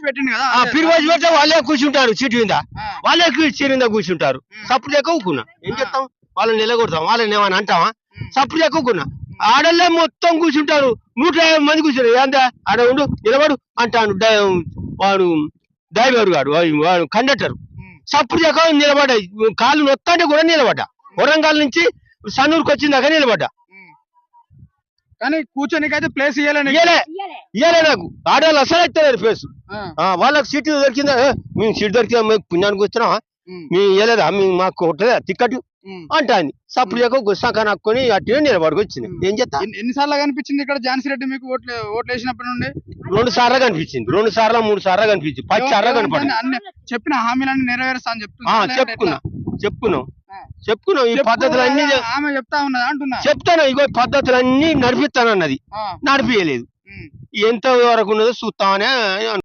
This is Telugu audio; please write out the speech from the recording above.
పెట్టింది కదా పిరిగోసి పెడితే వాళ్ళే కూర్చుంటారు సీటు మీద, వాళ్ళే సీటు మీద కూర్చుంటారు. సప్పుడు లేక ఊకున్నా. ఏం చేస్తాం, వాళ్ళని నిలగొడతాం, వాళ్ళని ఏమని అంటావా? సప్పుడు లేక ఊకున్నా. ఆడల్లే మొత్తం కూర్చుంటారు, 150 మంది కూర్చుంటారు. ఏందా ఆడ ఉండు నిలబడు అంటాను వాడు డ్రైవర్ గాడు, వాడు కండక్టర్. సప్పుడు లేక నిలబడ్డా, కాళ్ళు నొత్తంటే కూడా నిలబడ్డా. వరంగల్ నుంచి సన్నూరుకి వచ్చిందాక నిలబడ్డా. కానీ కూర్చోనికైతే ప్లేస్ ఇయ్యలే నాకు. ఆడవాళ్ళు అసలు అయితే ప్లేస్. వాళ్ళకి సీటు దొరికిందా, మేము సీటు దొరికిందా, మేము పుణ్యానికి వచ్చినావా, మేము ఇవ్వలేదా, మేము మాకు కొట్టలేదా టికెట్ అంటాను. సప్పుడు లేక గుస్సాక నాకొని అట్టే నిలబడికి వచ్చింది. ఏం చేస్తా. ఎన్నిసార్లు కనిపించింది ఇక్కడ ఝాన్సీ రెడ్డి మీకు ఓట్లు వేసినప్పటి నుండి? 2 సార్లు కనిపించింది, 2 సార్లు 3 సార్లు కనిపించింది, 10 సార్లు కనపడింది. చెప్పిన హామీలన్నీ నెరవేరుస్తా అని చెప్పుకున్నాం. ఈ పద్ధతులన్నీ ఆమె చెప్తా ఉన్నదా అంటున్నా. చెప్తాను, ఇగో పద్ధతులన్నీ నడిపిస్తానన్నది, నడిపియలేదు. ఎంత వరకు ఉన్నదో చూస్తామనే